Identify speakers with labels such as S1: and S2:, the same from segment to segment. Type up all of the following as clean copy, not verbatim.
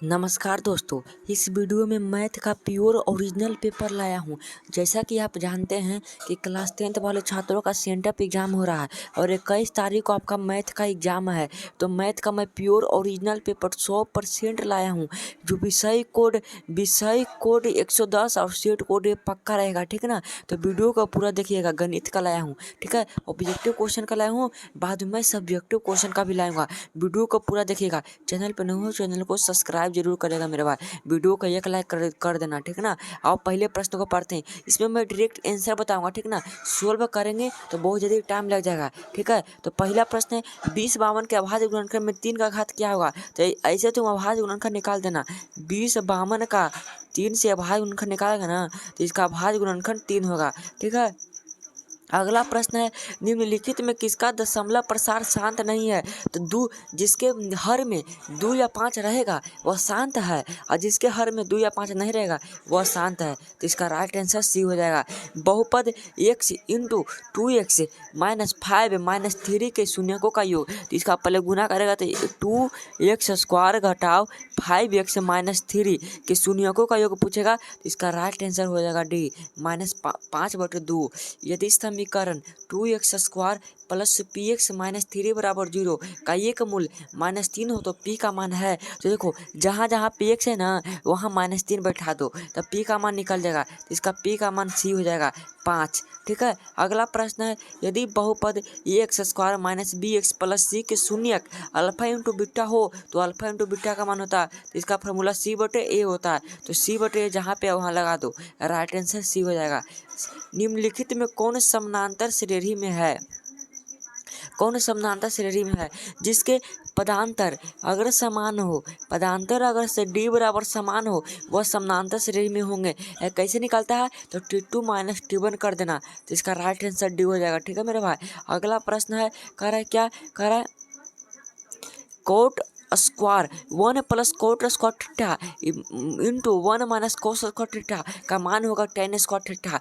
S1: नमस्कार दोस्तों, इस वीडियो में मैथ का प्योर ओरिजिनल पेपर लाया हूँ। जैसा कि आप जानते हैं कि क्लास 10th वाले छात्रों का सेंटअप एग्ज़ाम हो रहा है और 21 तारीख को आपका मैथ का एग्ज़ाम है। तो मैथ का मैं प्योर ओरिजिनल पेपर 100% लाया हूँ। जो विषय कोड 110 और सेट कोड ये पक्का रहेगा, ठीक है ना। तो वीडियो को पूरा देखिएगा। गणित का लाया हूँ, ठीक है, ऑब्जेक्टिव क्वेश्चन का लाया हूँ, बाद में सब्जेक्टिव क्वेश्चन का भी लाऊंगा। वीडियो को पूरा देखिएगा। चैनल पर नए हो चैनल को सब्सक्राइब जरूर करेगा मेरे भाई। वीडियो को एक लाइक कर देना, ठीक है ना। आओ पहले प्रश्न को पढ़ते हैं। इसमें मैं डायरेक्ट आंसर बताऊंगा, ठीक ना। सोल्व करेंगे तो बहुत ज़्यादा टाइम लग जाएगा, ठीक है। तो पहला प्रश्न है 20 52 के अभाज्य गुणनखंड में 3 का घात क्या होगा। तो ऐसे तुम अभाज्य गुणनखंड निकाल देना। 20 52 का 3 से अभाज्य गुणनखंड निकालेगा ना, तो इसका अभाज्य गुणनखंड 3 होगा, ठीक है। अगला प्रश्न है निम्नलिखित में किसका दशमलव प्रसार शांत नहीं है। तो जिसके हर में 2 या 5 रहेगा वह शांत है, और जिसके हर में 2 या 5 नहीं रहेगा वह शांत है। तो इसका राइट आंसर सी हो जाएगा। बहुपद x into 2x minus 5 minus 3 के शून्यकों का योग। तो इसका पहले गुना करेगा तो 2x² घटाओ 5x माइनस 3 के शून्यकों का योग पूछेगा। तो इसका राइट आंसर हो जाएगा डी -5/2। यदि समीकरण 2x² प्लस px माइनस 3 बराबर 0 का एक मूल -3 हो तो p का मान है। तो देखो जहाँ जहाँ px है ना वहाँ -3 बैठा दो, तब p का मान निकल जाएगा। तो इसका p का मान c हो जाएगा 5, ठीक है। अगला प्रश्न है यदि बहुपद ax² minus bx plus c के शून्यक अल्फा इंटू बीटा हो तो अल्फा इंटू बीटा का मान होता है। तो इसका फॉर्मूला c/a होता है। तो c/a जहाँ पे वहाँ लगा दो, राइट आंसर c हो जाएगा। निम्नलिखित में कौन समानांतर श्रेणी में है। कौन समानांतर श्रेणी में है जिसके पदांतर अगर समान हो, पदांतर अगर से d बराबर समान हो वह समानांतर श्रेणी में होंगे। कैसे निकलता है तो t2 माइनस t1 कर देना। तो इसका राइट आंसर डी हो जाएगा, ठीक है मेरे भाई। अगला प्रश्न है कह रहा है क्या कह रहा है coat square 1 plus coat square theta into 1 minus cos square theta का मान होगा tan स्क्वायर थीटा।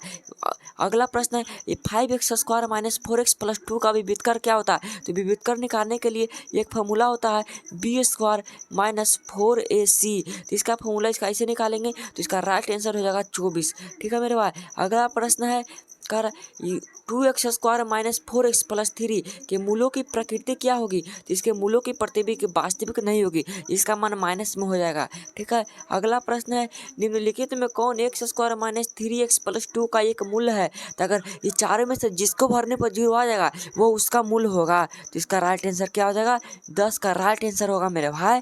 S1: अगला प्रश्न है 5x² माइनस 4x प्लस 2 का विविधकर क्या होता है। तो विविधकर निकालने के लिए एक फार्मूला होता है b² माइनस 4ac। तो इसका फार्मूला इसका ऐसे निकालेंगे तो इसका राइट आंसर हो जाएगा 24, ठीक है मेरे भाई। अगला प्रश्न है कर 2x² माइनस 4x प्लस 3 के मूलों की प्रकृति क्या होगी। तो इसके मूलों की प्रकृति वास्तविक नहीं होगी, इसका मान माइनस में हो जाएगा, ठीक है। अगला प्रश्न है निम्नलिखित में कौन x² माइनस 3x प्लस 2 का एक मूल है। तो अगर ये चारों में से जिसको भरने पर 0 आ जाएगा वो उसका मूल होगा। तो इसका राइट आंसर क्या हो जाएगा 10 का राइट आंसर होगा मेरे भाई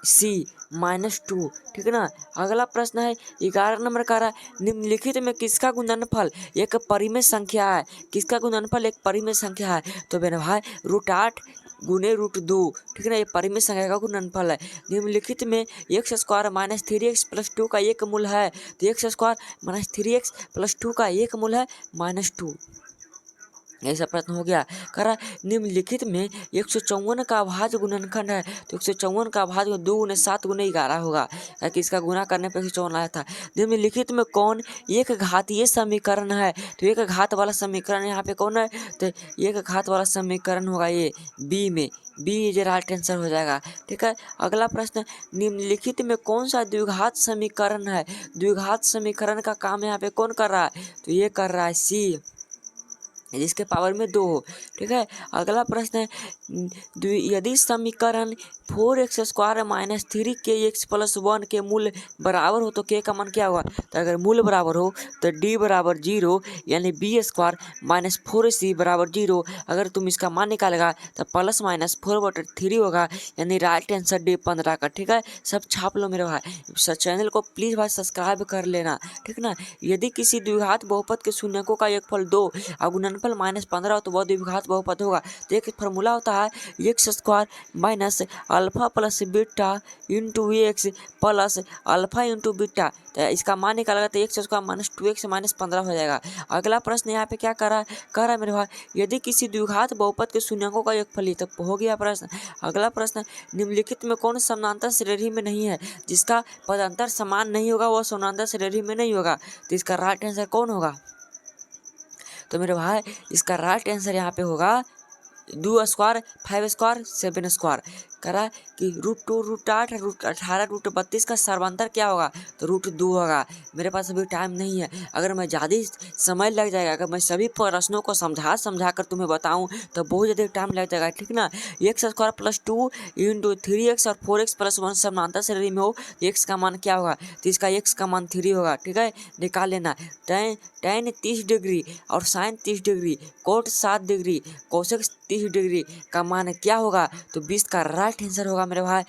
S1: सी -2, ठीक है ना। अगला प्रश्न है 11 नंबर का रहा निम्नलिखित में किसका गुणनफल एक परिमेय संख्या है। किसका गुणनफल एक परिमेय संख्या है। तो मेरे भाई √8 गुने √2, ठीक है ना, ये परिमेय संख्या का गुणनफल है। निम्नलिखित में x² माइनस 3x प्लस 2 का एक मूल है। तो x² माइनस 3x प्लस 2 का एक मूल है -2। ऐसा प्रश्न हो गया। कह रहा निम्नलिखित में 154 का अभाज्य गुणनखंड है। तो 154 का अभाज्य 2 गुने 7 गुने 11 होगा, ताकि इसका गुना करने पर 154 आया था। निम्नलिखित में कौन एक घातीय समीकरण है। तो एक घात वाला समीकरण यहाँ पे कौन है। तो एक घात वाला समीकरण होगा ये बी में, बी ये राइट आंसर हो जाएगा, ठीक है। अगला प्रश्न निम्नलिखित में कौन सा द्विघात समीकरण है। द्विघात समीकरण का काम यहाँ पे कौन कर रहा है। तो ये कर रहा है सी, जिसके पावर में 2 हो, ठीक है। अगला प्रश्न है यदि समीकरण 4x² माइनस 3kx प्लस 1 के मूल बराबर हो तो k का मान क्या होगा। तो अगर मूल बराबर हो तो d बराबर 0 यानी b² माइनस 4c बराबर 0। अगर तुम इसका मान निकालेगा तो प्लस माइनस 4/3 होगा, यानी राइट आंसर d 15 का, ठीक है। सब छाप लो मेरे भाई। चैनल को प्लीज़ भाई सब्सक्राइब कर लेना, ठीक ना। यदि किसी द्विघात बहुपद के शून्यकों का एक फल 2 और गुणनफल -15 हो तो वह द्विघात बहुपद होगा। तो एक फॉर्मूला होता है x² minus alpha plus beta into x plus alpha into beta. तो इसका मान निकालेगा तो x² माइनस 2x माइनस 15 हो जाएगा। अगला प्रश्न यहाँ पे क्या कह रहा है मेरे भाई यदि किसी द्विघात बहुपद के शून्यकों का एक फल तो हो गया प्रश्न। अगला प्रश्न निम्नलिखित में कौन समानांतर श्रेणी में नहीं है। जिसका पदांतर समान नहीं होगा वह समानांतर श्रेणी में नहीं होगा। तो इसका राइट आंसर कौन होगा। तो मेरे भाई इसका राइट आंसर यहाँ पे होगा 2² 5² 7²। करा कि √2 √8 √18 √32 का सर्वांतर क्या होगा, तो √2 होगा। मेरे पास अभी टाइम नहीं है, अगर मैं ज़्यादा समय लग जाएगा, अगर मैं सभी प्रश्नों को समझा कर तुम्हें बताऊं तो बहुत ज़्यादा टाइम लग जाएगा, ठीक ना। x² + 2 × 3x और 4x + 1 समानांतर श्रेणी में हो, x का मान क्या होगा, तो इसका x का मान 3 होगा, ठीक है, निकाल लेना। tan 30 डिग्री और sin 30 degree, cot 7 degree, cosec 30 degree का मान क्या होगा, तो 20 का राइट आंसर होगा मेरे भाई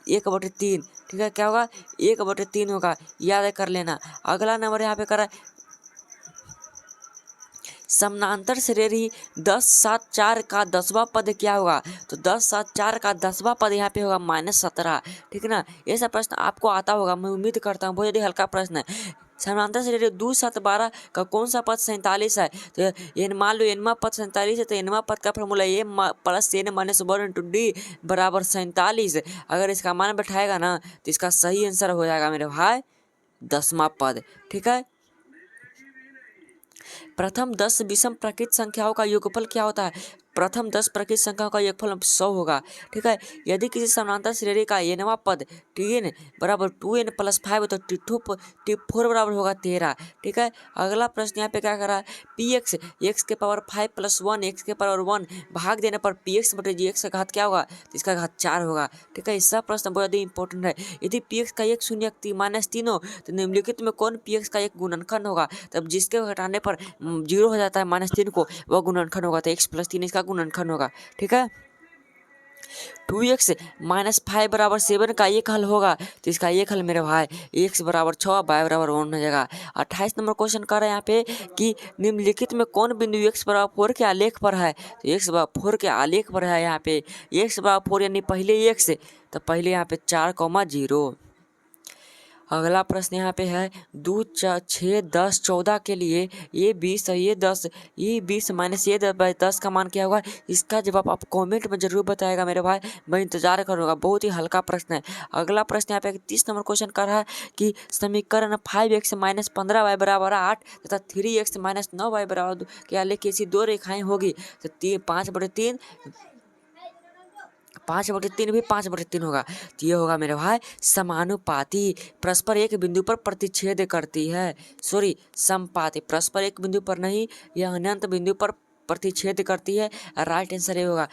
S1: 1/3, ठीक है, क्या होगा 1/3 होगा, याद कर लेना। अगला नंबर यहाँ पे करा समानांतर श्रेणी 10 7 4 का 10वां पद क्या होगा, तो 10 7 4 का 10वां पद यहाँ पे होगा -17, ठीक है ना। ऐसा प्रश्न आपको आता होगा, मैं उम्मीद करता हूँ, बहुत ही हल्का प्रश्न है। समानांतर श्रेणी 2 7 12 का कौन सा पद 47 है, तो n मान लो nवां पद 47 है, तो nवां पद का फॉर्मूला a + n - 1 × d बराबर 47। अगर इसका मान बैठाएगा ना तो इसका सही आंसर हो जाएगा मेरे भाई 10वां पद, ठीक है। प्रथम 10 विषम प्राकृत संख्याओं का योगफल क्या होता है, प्रथम 10 प्राकृत संख्याओं का योगफल 100 होगा, ठीक है। यदि किसी समानांतर श्रेणी का nवां पद tn बराबर 2n + 5 तो t4 बराबर होगा 13, ठीक है। अगला प्रश्न यहाँ पे क्या करा है, px x के पावर 5 + 1 x के पावर 1 भाग देने पर px बटे gx का घात क्या होगा, तो इसका घात 4 होगा, ठीक है। इसका प्रश्न बहुत ही इंपॉर्टेंट है। यदि px का एक शून्य -3 हो तो निम्नलिखित में कौन px का एक गुणनखंड होगा, तब जिसके घटाने पर 0 हो जाता है -3 को, वह गुणनखंड होगा, तो x + 3 इसका गुणनखंड होगा, ठीक है। 2x - 5 बराबर 7 का एक हल होगा, तो इसका एक हल मेरे भाई x बराबर 6 y बराबर 1 हो जाएगा। 28 नंबर क्वेश्चन कर रहे हैं यहाँ पे कि निम्नलिखित में कौन बिंदु x बराबर 4 के आलेख पर है, तो x बराबर 4 के आलेख पर है। यहाँ पे x बराबर 4 यानी पहले x, तो पहले यहाँ पे 4,0। अगला प्रश्न यहाँ पे है 2 6 10 14 के लिए ये 20 और ये 10, ये 20 - ये 10 का मान क्या होगा, इसका जवाब आप कमेंट में जरूर बताएगा मेरे भाई, मैं इंतजार करूँगा। बहुत ही हल्का प्रश्न है। अगला प्रश्न यहाँ पे 30 नंबर क्वेश्चन कर रहा है कि समीकरण 5x - 15y बराबर 8 तथा 3x - 9y बराबर 2 के आलेख ऐसी दो रेखाएं होगी, तो 5/3 5/3 भी 5/3 होगा, तो ये होगा मेरे भाई समानुपाती, परस्पर एक बिंदु पर प्रतिच्छेद करती है, सॉरी समपाती, परस्पर एक बिंदु पर नहीं, यह अनंत बिंदु पर प्रतिच्छेद करती है। राइट आंसर ये होगा।